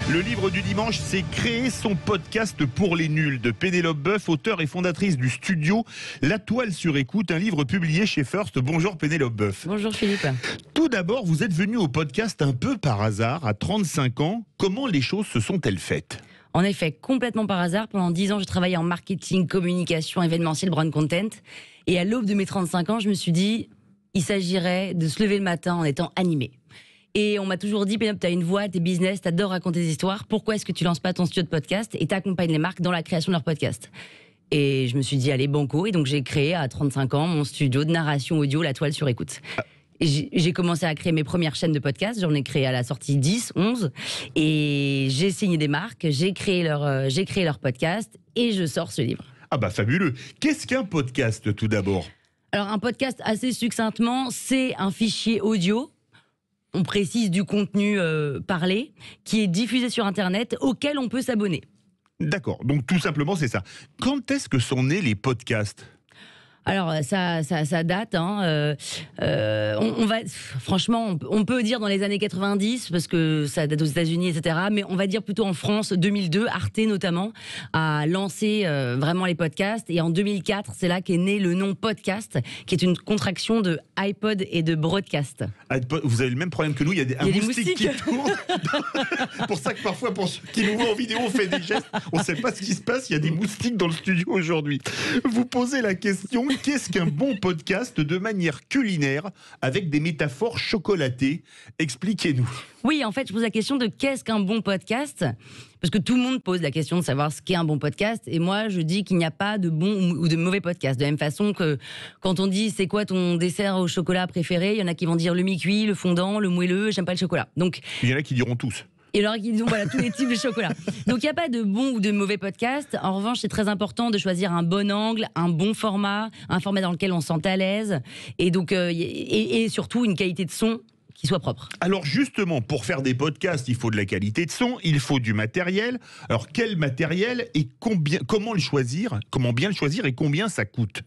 Le livre du dimanche, c'est Créer son podcast pour les nuls de Pénélope Boeuf, auteure et fondatrice du studio La Toile sur écoute, un livre publié chez First. Bonjour Pénélope Boeuf. Bonjour Philippe. Tout d'abord, vous êtes venu au podcast un peu par hasard, à 35 ans. Comment les choses se sont-elles faites ? En effet, complètement par hasard, pendant 10 ans, j'ai travaillé en marketing, communication, événementiel, brand content. Et à l'aube de mes 35 ans, je me suis dit, il s'agirait de se lever le matin en étant animé. Et on m'a toujours dit, Pénélope, t'as une voix, t'es business, t'adores raconter des histoires. Pourquoi est-ce que tu lances pas ton studio de podcast et t'accompagnes les marques dans la création de leur podcast ? Et je me suis dit, allez, banco. Et donc, j'ai créé à 35 ans mon studio de narration audio, La Toile sur écoute. J'ai commencé à créer mes premières chaînes de podcast. J'en ai créé à la sortie 10, 11. Et j'ai signé des marques, j'ai créé leur podcast et je sors ce livre. Ah bah fabuleux. Qu'est-ce qu'un podcast tout d'abord ? Alors, un podcast, assez succinctement, c'est un fichier audio. On précise du contenu parlé qui est diffusé sur Internet auquel on peut s'abonner. D'accord, donc tout simplement c'est ça. Quand est-ce que sont nés les podcasts ? Alors ça date, hein. Franchement, on peut dire dans les années 90 parce que ça date aux États-Unis, etc. Mais on va dire plutôt en France, 2002, Arte notamment a lancé vraiment les podcasts. Et en 2004, c'est là qu'est né le nom podcast, qui est une contraction de iPod et de broadcast. Vous avez le même problème que nous. Il y a des moustiques qui tournent. Pour ça que parfois, pour ceux qui nous voient en vidéo, on fait des gestes. On ne sait pas ce qui se passe. Il y a des moustiques dans le studio aujourd'hui. Vous posez la question. Qu'est-ce qu'un bon podcast de manière culinaire avec des métaphores chocolatées ? Expliquez-nous. Oui, en fait, je pose la question de qu'est-ce qu'un bon podcast ? Parce que tout le monde pose la question de savoir ce qu'est un bon podcast. Et moi, je dis qu'il n'y a pas de bon ou de mauvais podcast. De la même façon que quand on dit c'est quoi ton dessert au chocolat préféré, il y en a qui vont dire le mi-cuit, le fondant, le moelleux, j'aime pas le chocolat. Donc, il y en a qui diront tous. Et alors, ils ont tous les types de chocolat. Donc, il n'y a pas de bon ou de mauvais podcast. En revanche, c'est très important de choisir un bon angle, un bon format, un format dans lequel on se sent à l'aise. Et donc, et surtout, une qualité de son qui soit propre. Alors justement, pour faire des podcasts, il faut de la qualité de son, il faut du matériel. Alors, quel matériel et comment le choisir ? Comment bien le choisir et combien ça coûte ?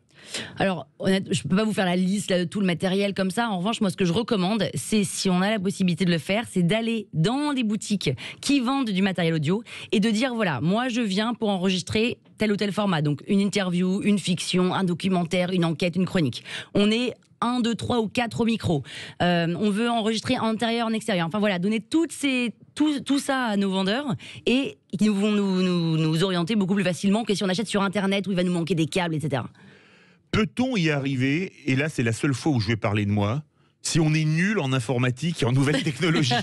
Alors, honnêtement, je ne peux pas vous faire la liste là, de tout le matériel comme ça. En revanche, moi, ce que je recommande, c'est, si on a la possibilité de le faire, c'est d'aller dans des boutiques qui vendent du matériel audio et de dire, voilà, moi, je viens pour enregistrer tel ou tel format. Donc, une interview, une fiction, un documentaire, une enquête, une chronique. On est 1, 2, 3 ou 4 au micro. On veut enregistrer en intérieur, en extérieur. Enfin, voilà, donner tout ça à nos vendeurs et ils vont nous orienter beaucoup plus facilement que si on achète sur Internet où il va nous manquer des câbles, etc. Peut-on y arriver, et là c'est la seule fois où je vais parler de moi, si on est nul en informatique et en nouvelles technologies ?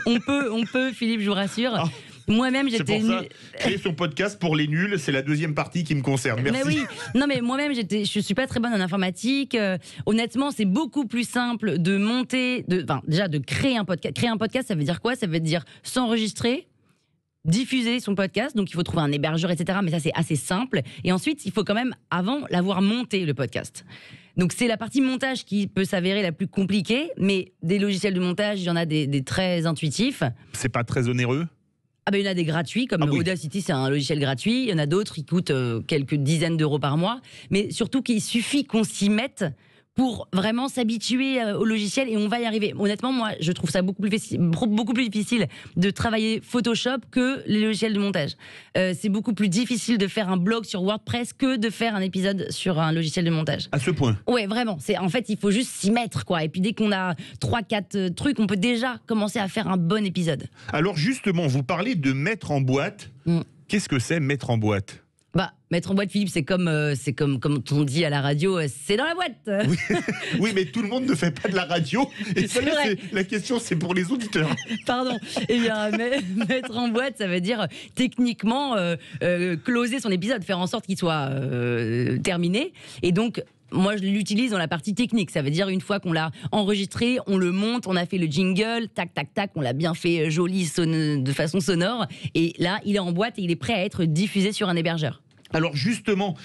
On peut, Philippe, je vous rassure. Ah, moi-même, j'étais... C'est pour ça, créer son podcast pour les nuls, c'est la deuxième partie qui me concerne. Merci. Mais oui, non mais moi-même, je suis pas très bonne en informatique. Honnêtement, c'est beaucoup plus simple de monter, déjà de créer un podcast. Créer un podcast, ça veut dire quoi ? Ça veut dire s'enregistrer, diffuser son podcast, donc il faut trouver un hébergeur, etc. Mais ça, c'est assez simple. Et ensuite, il faut quand même, avant, l'avoir monté, le podcast. Donc c'est la partie montage qui peut s'avérer la plus compliquée, mais des logiciels de montage, il y en a des très intuitifs. C'est pas très onéreux ? Ah ben, il y en a des gratuits, comme Audacity, c'est un logiciel gratuit. Il y en a d'autres qui coûtent quelques dizaines d'euros par mois. Mais surtout qu'il suffit qu'on s'y mette pour vraiment s'habituer au logiciel et on va y arriver. Honnêtement, moi, je trouve ça beaucoup plus difficile de travailler Photoshop que les logiciels de montage. C'est beaucoup plus difficile de faire un blog sur WordPress que de faire un épisode sur un logiciel de montage. À ce point ? Ouais, vraiment. En fait, il faut juste s'y mettre, quoi. Et puis dès qu'on a 3-4 trucs, on peut déjà commencer à faire un bon épisode. Alors justement, vous parlez de mettre en boîte. Qu'est-ce que c'est mettre en boîte ? Mettre en boîte, Philippe, c'est comme on dit à la radio, c'est dans la boîte. Oui, mais tout le monde ne fait pas de la radio. Et ça, la question, c'est pour les auditeurs. Pardon. Eh bien, mettre en boîte, ça veut dire techniquement closer son épisode, faire en sorte qu'il soit terminé. Et donc, moi, je l'utilise dans la partie technique. Ça veut dire, une fois qu'on l'a enregistré, on le monte, on a fait le jingle, tac, tac, tac, on l'a bien fait joli de façon sonore. Et là, il est en boîte et il est prêt à être diffusé sur un hébergeur. Alors justement,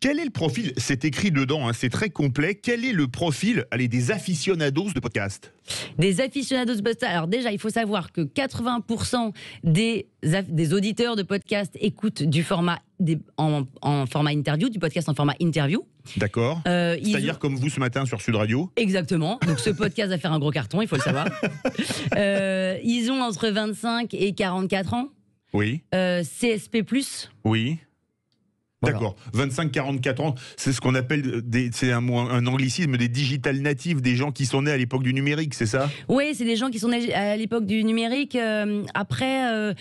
quel est le profil ? C'est écrit dedans, hein, c'est très complet. Quel est le profil, des aficionados de podcast ? Des aficionados de podcast. Alors déjà, il faut savoir que 80% des auditeurs de podcast écoutent du format en format interview, du podcast en format interview. D'accord. C'est-à-dire comme vous ce matin sur Sud Radio. Exactement. Donc ce podcast va faire un gros carton, il faut le savoir. Ils ont entre 25 et 44 ans. Oui. CSP+. Oui. Voilà. D'accord. 25-44 ans, c'est ce qu'on appelle c'est un anglicisme, des digital natives, des gens qui sont nés à l'époque du numérique, c'est ça? Oui, c'est des gens qui sont nés à l'époque du numérique. Après,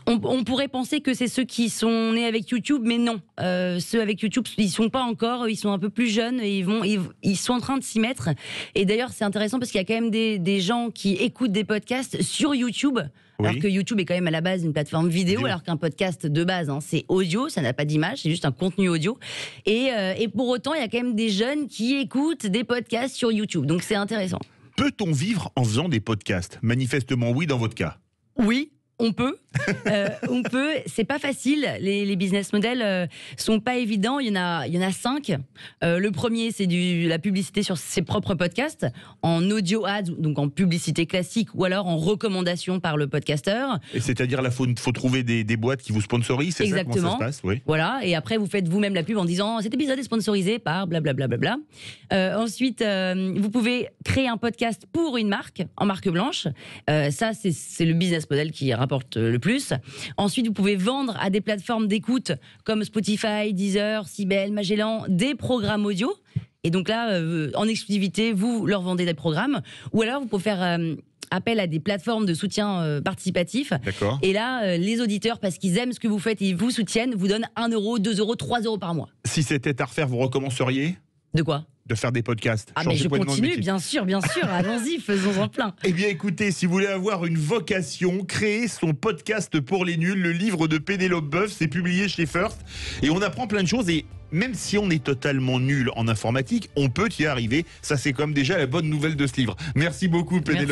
on pourrait penser que c'est ceux qui sont nés avec YouTube, mais non. Ceux avec YouTube, ils sont pas encore. Ils sont un peu plus jeunes et ils sont en train de s'y mettre. Et d'ailleurs, c'est intéressant parce qu'il y a quand même des gens qui écoutent des podcasts sur YouTube. Oui. Alors que YouTube est quand même à la base une plateforme vidéo, alors qu'un podcast de base, c'est audio, ça n'a pas d'image, c'est juste un contenu audio. Et pour autant, il y a quand même des jeunes qui écoutent des podcasts sur YouTube. Donc c'est intéressant. Peut-on vivre en faisant des podcasts? Manifestement oui dans votre cas. Oui. On peut, c'est pas facile. Les business models sont pas évidents. Il y en a 5. Le premier, c'est la publicité sur ses propres podcasts, en audio ads, donc en publicité classique, ou alors en recommandation par le podcasteur. Et c'est-à-dire là, faut trouver des boîtes qui vous sponsorisent, c'est ça? Comment ça se passe? Oui. Voilà. Et après, vous faites vous-même la pub en disant cet épisode est sponsorisé par blablabla. Ensuite, vous pouvez créer un podcast pour une marque, en marque blanche. Ça, c'est le business model qui rapporte le plus. Ensuite, vous pouvez vendre à des plateformes d'écoute comme Spotify, Deezer, Sibel, Magellan, des programmes audio. Et donc là, en exclusivité, vous leur vendez des programmes. Ou alors, vous pouvez faire appel à des plateformes de soutien participatif. D'accord. Et là, les auditeurs, parce qu'ils aiment ce que vous faites et ils vous soutiennent, vous donnent 1 euro, 2 euros, 3 euros par mois. Si c'était à refaire, vous recommenceriez? De quoi? De faire des podcasts. Ah mais je continue, bien sûr, allons-y, faisons-en plein. Eh bien écoutez, si vous voulez avoir une vocation, créer son podcast pour les nuls, le livre de Pénélope Boeuf, c'est publié chez First, et on apprend plein de choses, et même si on est totalement nul en informatique, on peut y arriver, ça c'est comme déjà la bonne nouvelle de ce livre. Merci beaucoup Pénélope.